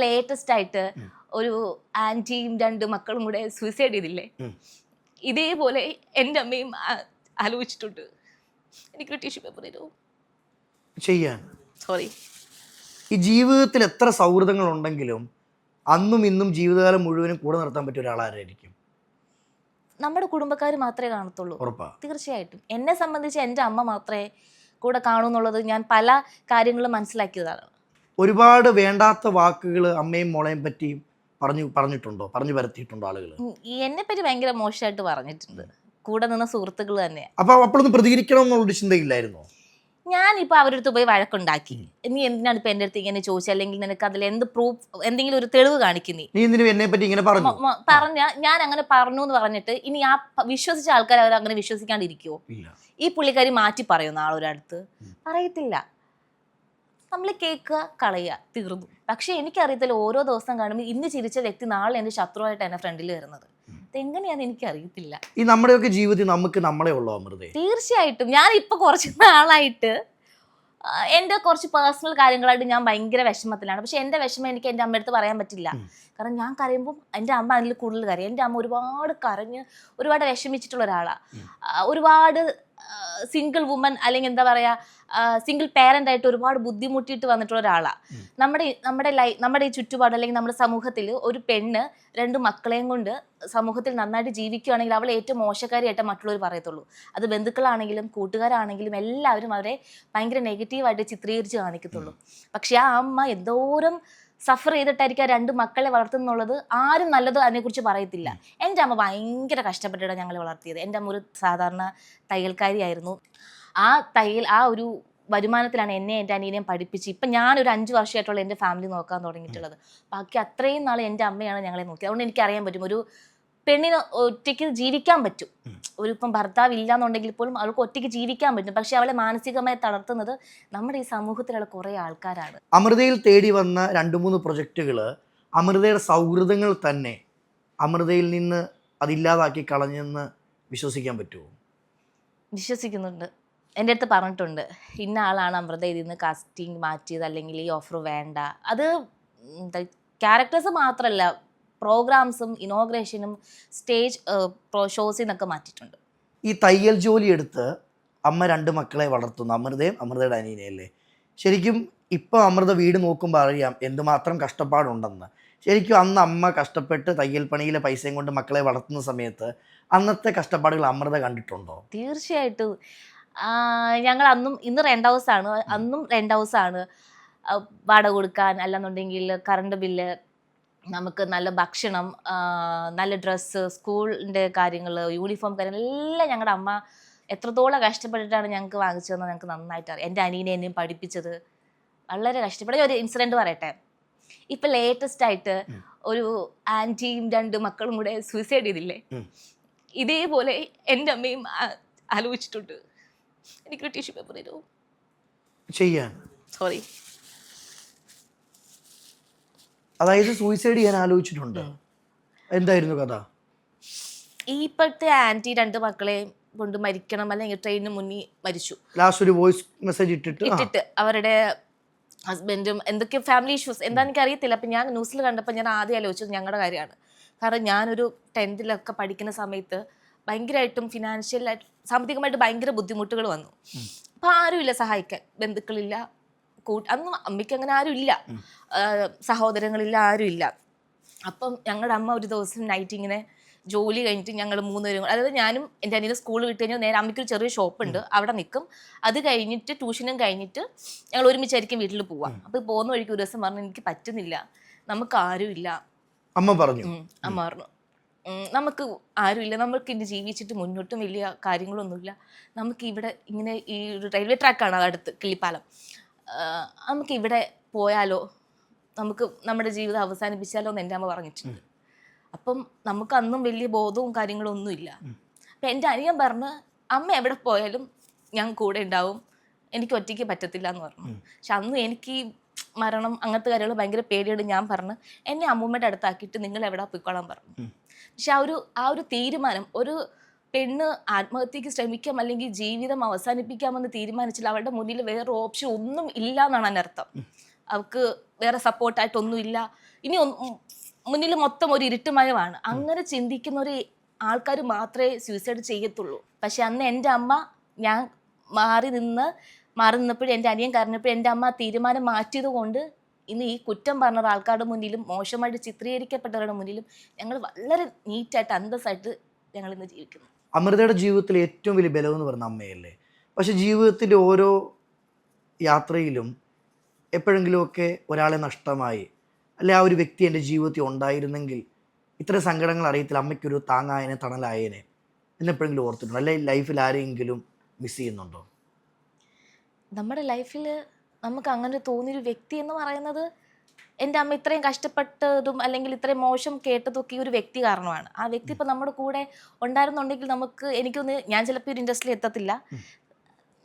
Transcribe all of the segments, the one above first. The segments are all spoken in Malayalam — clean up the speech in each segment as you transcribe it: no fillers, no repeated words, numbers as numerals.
ലേറ്റസ്റ്റ് ആയിട്ട് ഒരു ആന്റിയും 2 മക്കളും കൂടെ സൂസൈഡ് ചെയ്തില്ലേ? ഇതേപോലെ എൻ്റെ അമ്മയും ആലോചിച്ചിട്ടുണ്ട്. എനിക്കൊരു ടിഷ്യൂ പേപ്പർ തരുമോ? ചെയ്യാൻ സോറി. ഈ ജീവിതത്തിൽ എത്ര സൗഹൃദങ്ങൾ ഉണ്ടെങ്കിലും അന്നും ഇന്നും ജീവിതകാലം മുഴുവനും കൂടെ നിർത്താൻ പറ്റിയ ഒരാളാരായിരിക്കും? നമ്മുടെ കുടുംബക്കാർ മാത്രമേ കാണത്തുള്ളൂ. ഉറപ്പാ? തീർച്ചയായിട്ടും. എന്നെ സംബന്ധിച്ച് എൻ്റെ അമ്മ മാത്രമേ കൂടെ കാണൂ എന്നുള്ളത് ഞാൻ പല കാര്യങ്ങളും മനസ്സിലാക്കിയതാണ്. ഒരുപാട് വേണ്ടാത്ത വാക്കുകൾ അമ്മയും മോളെയും പറ്റി പറഞ്ഞിട്ടുണ്ടോ? പറഞ്ഞു പരത്തിയിട്ടുണ്ടോ ആളുകൾ? എന്നെ പറ്റി ഭയങ്കര മോശമായിട്ട് പറഞ്ഞിട്ടുണ്ട്, കൂടെ നിന്ന സുഹൃത്തുക്കൾ തന്നെ. അപ്പൊ അപ്പോഴൊന്നും പ്രതികരിക്കണം എന്നുള്ളൊരു ചിന്തയില്ലായിരുന്നോ? ഞാനിപ്പോ അവരുടെ അടുത്ത് പോയി വഴക്കുണ്ടാക്കി, നീ എന്തിനാണ് ഇപ്പൊ എൻ്റെ അടുത്ത് ഇങ്ങനെ ചോദിച്ചത്, അല്ലെങ്കിൽ നിനക്ക് അതിൽ എന്ത് പ്രൂഫ്, എന്തെങ്കിലും ഒരു തെളിവ് കാണിക്കുന്നേ, നീ എന്തിനും എന്നെ പറ്റി ഇങ്ങനെ പറഞ്ഞ ഞാൻ അങ്ങനെ പറഞ്ഞു എന്ന് പറഞ്ഞിട്ട് ഇനി ആ വിശ്വസിച്ച ആൾക്കാർ അവർ അങ്ങനെ വിശ്വസിക്കാണ്ടിരിക്കുവോ? ഈ പുള്ളിക്കാരി മാറ്റി പറയോ നാളെ ഒരടുത്ത്? പറയത്തില്ല. നമ്മൾ കേൾക്കുക, കളയുക, തീർന്നു. പക്ഷെ എനിക്കറിയത്തില്ല, ഓരോ ദിവസം കാണുമ്പോൾ ഇന്ന് ചിരിച്ച വ്യക്തി നാളെ എൻ്റെ ശത്രുവായിട്ട് എൻ്റെ ഫ്രണ്ടിൽ വരുന്നത്. എങ്ങനെയാന്ന് എനിക്കറിയത്തില്ല. ഈ നമ്മുടെയൊക്കെ ജീവിതത്തിൽ നമുക്ക് നമ്മളെ ഉള്ളോ അമൃതേ? തീർച്ചയായിട്ടും. ഞാൻ ഇപ്പൊ കുറച്ച് നാളായിട്ട് എൻ്റെ കുറച്ച് പേഴ്സണൽ കാര്യങ്ങളായിട്ട് ഞാൻ ഭയങ്കര വിഷമത്തിലാണ്. പക്ഷെ എൻ്റെ വിഷമം എനിക്ക് എൻ്റെ അമ്മയടുത്ത് പറയാൻ പറ്റില്ല. കാരണം ഞാൻ കരയുമ്പോൾ എൻ്റെ അമ്മ അതിൽ കൂടുതൽ കരയും. എൻ്റെ അമ്മ ഒരുപാട് കരഞ്ഞ് ഒരുപാട് വിഷമിച്ചിട്ടുള്ള ഒരാളാണ്. ഒരുപാട് സിംഗിൾ വുമൻ, അല്ലെങ്കിൽ എന്താ പറയുക, സിംഗിൾ പേരൻ്റ് ആയിട്ട് ഒരുപാട് ബുദ്ധിമുട്ടിയിട്ട് വന്നിട്ടുള്ള ഒരാളാണ്. നമ്മുടെ ഈ ചുറ്റുപാട്, അല്ലെങ്കിൽ നമ്മുടെ സമൂഹത്തിൽ ഒരു പെണ്ണ് 2 മക്കളെയും കൊണ്ട് സമൂഹത്തിൽ നന്നായിട്ട് ജീവിക്കുകയാണെങ്കിൽ അവൾ ഏറ്റവും മോശക്കാരിയായിട്ട് മറ്റുള്ളവർ പറയത്തുള്ളൂ. അത് ബന്ധുക്കളാണെങ്കിലും കൂട്ടുകാരാണെങ്കിലും എല്ലാവരും അവരെ ഭയങ്കര നെഗറ്റീവായിട്ട് ചിത്രീകരിച്ച് കാണിക്കത്തുള്ളൂ. പക്ഷെ ആ അമ്മ എന്തോരം സഫർ ചെയ്തിട്ടായിരിക്കും ആ 2 മക്കളെ വളർത്തുന്നുള്ളത്. ആരും നല്ലത് അതിനെക്കുറിച്ച് പറയത്തില്ല. എൻ്റെ അമ്മ ഭയങ്കര കഷ്ടപ്പെട്ടിട്ടാണ് ഞങ്ങളെ വളർത്തിയത്. എൻ്റെ അമ്മ ഒരു സാധാരണ തയ്യൽക്കാരിയായിരുന്നു. ആ ഒരു വരുമാനത്തിലാണ് എന്നെ എൻ്റെ അനിയനെയും പഠിപ്പിച്ച് ഇപ്പം ഞാനൊരു 5 വർഷമായിട്ടുള്ള എൻ്റെ ഫാമിലി നോക്കാൻ തുടങ്ങിയിട്ടുള്ളത്. ബാക്കി അത്രയും നാൾ എൻ്റെ അമ്മയാണ് ഞങ്ങളെ നോക്കിയത്. അതുകൊണ്ട് എനിക്കറിയാൻ പറ്റും ഒരു പെണ്ണിന് ഒറ്റയ്ക്ക് ജീവിക്കാൻ പറ്റും. ഇപ്പം ഭർത്താവ് ഇല്ലാന്നുണ്ടെങ്കിൽ പോലും അവൾക്ക് ഒറ്റയ്ക്ക് ജീവിക്കാൻ പറ്റും. പക്ഷെ അവളെ മാനസികമായി തളർത്തുന്നത് നമ്മുടെ ഈ സമൂഹത്തിലുള്ള കുറേ ആൾക്കാരാണ്. അമൃതയിൽ തേടി വന്ന 2-3 പ്രൊജക്റ്റുകൾ അമൃതയുടെ സൗഹൃദങ്ങൾ തന്നെ അമൃതയിൽ നിന്ന് അതില്ലാതാക്കി കളഞ്ഞെന്ന് വിശ്വസിക്കാൻ പറ്റുമോ? വിശ്വസിക്കുന്നുണ്ട്. എൻ്റെ അടുത്ത് പറഞ്ഞിട്ടുണ്ട്, ഇന്ന ആളാണ് അമൃത ഇതിൽ നിന്ന് കാസ്റ്റിംഗ് മാറ്റിയത്, അല്ലെങ്കിൽ ഈ ഓഫർ വേണ്ട. അത് ക്യാരക്ടേഴ്സ് മാത്രമല്ല, പ്രോഗ്രാംസും ഇനോഗ്രേഷനും സ്റ്റേജ് ഷോസിൽ നിന്നൊക്കെ മാറ്റിയിട്ടുണ്ട്. ഈ തയ്യൽ ജോലി എടുത്ത് അമ്മ 2 മക്കളെ വളർത്തുന്നു, അമൃതയും അമൃതയുടെ അനിയനെയല്ലേ. ശരിക്കും ഇപ്പോൾ അമൃത വീട് നോക്കുമ്പോൾ അറിയാം എന്തുമാത്രം കഷ്ടപ്പാടുണ്ടെന്ന്. ശരിക്കും അന്ന് അമ്മ കഷ്ടപ്പെട്ട് തയ്യൽ പണിയിലെ പൈസയും കൊണ്ട് മക്കളെ വളർത്തുന്ന സമയത്ത് അന്നത്തെ കഷ്ടപ്പാടുകൾ അമൃത കണ്ടിട്ടുണ്ടോ? തീർച്ചയായിട്ടും. ഞങ്ങൾ ഇന്ന് റെൻ്റ് ഹൗസാണ്, അന്നും റെൻ്റ് ഹൗസാണ്. വാടക കൊടുക്കാൻ, അല്ലെന്നുണ്ടെങ്കിൽ കറണ്ട് ബില്ല്, നമുക്ക് നല്ല ഭക്ഷണം, നല്ല ഡ്രസ്സ്, സ്കൂളിൻ്റെ കാര്യങ്ങൾ, യൂണിഫോം കാര്യങ്ങൾ എല്ലാം ഞങ്ങളുടെ അമ്മ എത്രത്തോളം കഷ്ടപ്പെട്ടിട്ടാണ് ഞങ്ങൾക്ക് വാങ്ങിച്ചതെന്ന് ഞങ്ങൾക്ക് നന്നായിട്ട് അറിയാം. എൻ്റെ അനിയനെ എന്നെയും പഠിപ്പിച്ചത് വളരെ കഷ്ടപ്പെട്ട. ഒരു ഇൻസിഡൻറ്റ് പറയട്ടെ. ഇപ്പം ലേറ്റസ്റ്റ് ആയിട്ട് ഒരു ആൻറ്റിയും 2 മക്കളും കൂടെ സൂസൈഡ് ചെയ്തില്ലേ? ഇതേപോലെ എൻ്റെ അമ്മയും ആലോചിച്ചിട്ടുണ്ട്. എനിക്കൊരു ടിഷ്യൂ പേപ്പർ തരുമോ? ചെയ്യാൻ സോറി. അതായത് സൂയിസൈഡ് ചെയ്യാൻ ആലോചിച്ചിട്ടുണ്ട്. എന്തായിരുന്നു കഥ? ഇപ്പോഴത്തെ ആൻറ്റി 2 മക്കളെ കൊണ്ട് മരിക്കണം, അല്ലെങ്കിൽ ട്രെയിനിന് മുന്നിൽ മരിച്ചു. ലാസ്റ്റ് ഒരു വോയിസ് മെസ്സേജ് ഇട്ടിട്ട് അവരുടെ ഹസ്ബൻഡും എന്തൊക്കെയോ ഫാമിലി ഇഷ്യൂസ് എന്താണെന്ന് എനിക്ക് അറിയത്തില്ല. അപ്പം ഞാൻ ന്യൂസിൽ കണ്ടപ്പോൾ ഞാൻ ആദ്യം ആലോചിച്ചത് ഞങ്ങളുടെ കാര്യമാണ്. കാരണം ഞാനൊരു 10th പഠിക്കുന്ന സമയത്ത് ഭയങ്കരമായിട്ടും ഫിനാൻഷ്യലായിട്ട് സാമ്പത്തികമായിട്ട് ഭയങ്കര ബുദ്ധിമുട്ടുകൾ വന്നു. അപ്പം ആരുമില്ല സഹായിക്കാൻ, ബന്ധുക്കളില്ല, അന്ന് അമ്മയ്ക്ക് അങ്ങനെ ആരും ഇല്ല, സഹോദരങ്ങളില്ല, ആരും ഇല്ല. അപ്പം ഞങ്ങളുടെ അമ്മ ഒരു ദിവസം നൈറ്റ് ഇങ്ങനെ ജോലി കഴിഞ്ഞിട്ട് ഞങ്ങൾ 3 പേരും, അതായത് ഞാനും എൻ്റെ അനിയനും സ്കൂൾ വിട്ട് കഴിഞ്ഞാൽ നേരെ അമ്മയ്ക്കൊരു ചെറിയ ഷോപ്പുണ്ട്, അവിടെ നിൽക്കും. അത് കഴിഞ്ഞിട്ട് ട്യൂഷനും കഴിഞ്ഞിട്ട് ഞങ്ങൾ ഒരുമിച്ചായിരിക്കും വീട്ടിൽ പോവാം. അപ്പോൾ പോകുന്ന വഴിക്ക് ഒരു ദിവസം പറഞ്ഞു, എനിക്ക് പറ്റുന്നില്ല, നമുക്ക് ആരുമില്ല. അമ്മ പറഞ്ഞു നമുക്ക് ആരുമില്ല, നമുക്ക് ഇനി ജീവിച്ചിട്ട് മുന്നോട്ടും വലിയ കാര്യങ്ങളൊന്നുമില്ല, നമുക്ക് ഇവിടെ ഇങ്ങനെ ഈ ഒരു റെയിൽവേ ട്രാക്കാണ് അടുത്ത്, കിള്ളിപ്പാലം, നമുക്ക് ഇവിടെ പോയാലോ, നമുക്ക് നമ്മുടെ ജീവിതം അവസാനിപ്പിച്ചാലോ എന്ന് എൻ്റെ അമ്മ പറഞ്ഞിട്ടുണ്ട്. അപ്പം നമുക്ക് അന്നും വലിയ ബോധവും കാര്യങ്ങളും ഒന്നുമില്ല. അപ്പം എൻ്റെ അനിയൻ പറഞ്ഞ്, അമ്മ എവിടെ പോയാലും ഞാൻ കൂടെ ഉണ്ടാവും, എനിക്ക് ഒറ്റയ്ക്ക് പറ്റത്തില്ല എന്ന് പറഞ്ഞു. പക്ഷെ അന്ന് എനിക്ക് മരണം അങ്ങനത്തെ കാര്യങ്ങൾ ഭയങ്കര പേടിയോട് ഞാൻ പറഞ്ഞ് എന്നെ അമ്മൂമ്മയുടെ അടുത്താക്കിയിട്ട് നിങ്ങൾ എവിടെ പോയിക്കോളാൻ പറഞ്ഞു. പക്ഷെ ആ ഒരു തീരുമാനം, ഒരു പെണ്ണ് ആത്മഹത്യക്ക് ശ്രമിക്കാം അല്ലെങ്കിൽ ജീവിതം അവസാനിപ്പിക്കാമെന്ന് തീരുമാനിച്ചാൽ അവളുടെ മുന്നിൽ വേറെ ഓപ്ഷൻ ഒന്നും ഇല്ല എന്നാണ് എൻ്റെ അർത്ഥം. അവൾക്ക് വേറെ സപ്പോർട്ടായിട്ടൊന്നുമില്ല, ഇനി മുന്നിൽ മൊത്തം ഒരു ഇരുട്ടുമയമാണ്, അങ്ങനെ ചിന്തിക്കുന്ന ഒരു ആൾക്കാർ മാത്രമേ സൂയിസൈഡ് ചെയ്യത്തുള്ളൂ. പക്ഷെ അന്ന് എൻ്റെ അമ്മ, ഞാൻ മാറി നിന്നപ്പോഴും എൻ്റെ അനിയൻ കരഞ്ഞപ്പോഴും എൻ്റെ അമ്മ തീരുമാനം മാറ്റിയത് കൊണ്ട് ഇന്ന് ഈ കുറ്റം പറഞ്ഞ ആൾക്കാരുടെ മുന്നിലും മോശമായിട്ട് ചിത്രീകരിക്കപ്പെട്ടവരുടെ മുന്നിലും ഞങ്ങൾ വളരെ നീറ്റായിട്ട് അന്തസ്സായിട്ട് ഞങ്ങൾ ഇന്ന് ജീവിക്കുന്നു. അമൃതയുടെ ജീവിതത്തിൽ ഏറ്റവും വലിയ ബലം എന്ന് പറയുന്ന അമ്മയല്ലേ. പക്ഷെ ജീവിതത്തിൻ്റെ ഓരോ യാത്രയിലും എപ്പോഴെങ്കിലുമൊക്കെ ഒരാളെ നഷ്ടമായി, അല്ലെ ആ ഒരു വ്യക്തി എൻ്റെ ജീവിതത്തിൽ ഉണ്ടായിരുന്നെങ്കിൽ ഇത്ര സങ്കടങ്ങൾ അറിയത്തില്ല, അമ്മയ്ക്കൊരു താങ്ങായനെ തണലായനെ എന്നെപ്പോഴെങ്കിലും ഓർത്തിട്ടുണ്ടോ? അല്ലെ ലൈഫിൽ ആരെങ്കിലും മിസ് ചെയ്യുന്നുണ്ടോ? നമ്മുടെ ലൈഫിൽ നമുക്ക് അങ്ങനെ തോന്നിയൊരു വ്യക്തി എന്ന് പറയുന്നത് എൻ്റെ അമ്മ ഇത്രയും കഷ്ടപ്പെട്ടതും അല്ലെങ്കിൽ ഇത്രയും മോശം കേട്ടതൊക്കെ ഈ ഒരു വ്യക്തി കാരണമാണ്. ആ വ്യക്തി ഇപ്പം നമ്മുടെ കൂടെ ഉണ്ടായിരുന്നുണ്ടെങ്കിൽ നമുക്ക്, എനിക്കൊന്ന്, ഞാൻ ചിലപ്പോൾ ഒരു ഇൻഡസ്ട്രിയിൽ എത്തത്തില്ല,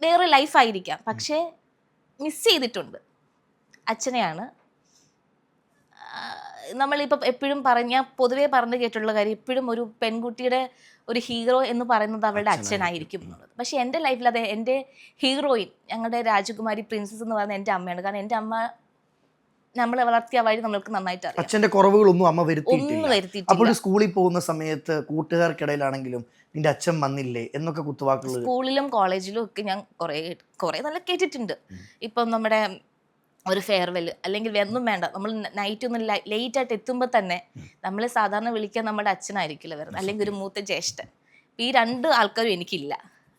വേറെ ലൈഫായിരിക്കാം, പക്ഷേ മിസ് ചെയ്തിട്ടുണ്ട് അച്ഛനെയാണ്. നമ്മളിപ്പം എപ്പോഴും ഞാൻ പൊതുവേ പറഞ്ഞു കേട്ടിട്ടുള്ള കാര്യം, എപ്പോഴും ഒരു പെൺകുട്ടിയുടെ ഒരു ഹീറോ എന്ന് പറയുന്നത് അവളുടെ അച്ഛനായിരിക്കും എന്നുള്ളത്. പക്ഷെ എൻ്റെ ലൈഫിൽ അത് എൻ്റെ ഹീറോയിൻ, ഞങ്ങളുടെ രാജകുമാരി പ്രിൻസസ് എന്ന് പറയുന്നത് എൻ്റെ അമ്മയാണ്. കാരണം എൻ്റെ അമ്മ നമ്മളെ വളർത്തിയ വഴി നമ്മൾക്ക് നന്നായിട്ട് അറിയാം. അച്ഛൻ്റെ കുറവുകളൊന്നും അമ്മ ഒന്നും വരുത്തിയിട്ടില്ല. അപ്പോൾ സ്കൂളിൽ പോകുന്ന സമയത്ത് കൂട്ടുകാർക്കിടയിലാണെങ്കിലും നിന്റെ അച്ഛൻ വന്നില്ലേ എന്നൊക്കെ കുത്തുവാക്കുകൾ സ്കൂളിലും കോളേജിലും ഒക്കെ ഞാൻ കുറേ നല്ല കേട്ടിട്ടുണ്ട്. ഇപ്പം നമ്മുടെ ഒരു ഫെയർവെൽ അല്ലെങ്കിൽ ഒന്നും വേണ്ട, നമ്മൾ നൈറ്റ് ഒന്ന് ലേറ്റ് ആയിട്ട് എത്തുമ്പോൾ തന്നെ നമ്മളെ സാധാരണ വിളിക്കാൻ നമ്മുടെ അച്ഛനായിരിക്കില്ല വരുന്നത്, അല്ലെങ്കിൽ ഒരു മൂത്ത ജ്യേഷ്ഠൻ. ഈ രണ്ട് ആൾക്കാരും എനിക്കില്ല.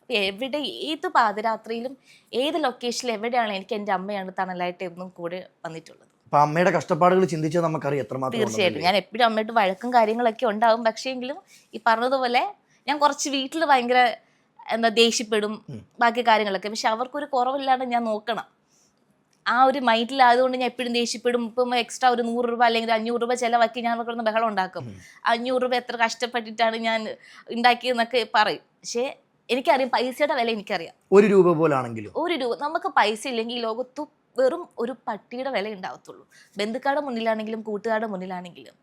എവിടെ, ഏത് പാതിരാത്രിയിലും ഏത് ലൊക്കേഷനിൽ എവിടെയാണ് എനിക്ക് എൻ്റെ അമ്മയാണ് തണലായിട്ട് എന്നും കൂടെ വന്നിട്ടുള്ളത്. അപ്പൊ അമ്മയുടെ കഷ്ടപ്പാടുകൾ ചിന്തിച്ചാൽ നമുക്കറിയാം എത്രമാത്രം. തീർച്ചയായിട്ടും ഞാൻ എപ്പോഴും അമ്മയായിട്ട് വഴക്കും കാര്യങ്ങളൊക്കെ ഉണ്ടാവും. പക്ഷേ എങ്കിലും ഈ പറഞ്ഞതുപോലെ ഞാൻ കുറച്ച് വീട്ടിൽ ഭയങ്കര ദേഷ്യപ്പെടും ബാക്കി കാര്യങ്ങളൊക്കെ. പക്ഷെ അവർക്കൊരു കുറവില്ലാണ്ട് ഞാൻ നോക്കണം, ആ ഒരു മൈൻഡിലായതുകൊണ്ട് ഞാൻ എപ്പോഴും ദേഷ്യപ്പെടും. ഇപ്പം എക്സ്ട്രാ ഒരു 100 രൂപ അല്ലെങ്കിൽ 500 രൂപ ചിലവാക്കി ഞാൻ അവർക്കൊന്ന് ബഹളം ഉണ്ടാക്കും. 500 രൂപ എത്ര കഷ്ടപ്പെട്ടിട്ടാണ് ഞാൻ ഉണ്ടാക്കിയെന്നൊക്കെ പറയും. പക്ഷേ എനിക്കറിയാം പൈസയുടെ വില എനിക്കറിയാം. 1 രൂപ പോലാണെങ്കിലും 1 രൂപ നമുക്ക് പൈസ ഇല്ലെങ്കിൽ ഈ ലോകത്ത് വെറും ഒരു പട്ടിയുടെ വില ഉണ്ടാവത്തുള്ളൂ. ബന്ധുക്കാരുടെ മുന്നിലാണെങ്കിലും കൂട്ടുകാരുടെ മുന്നിലാണെങ്കിലും.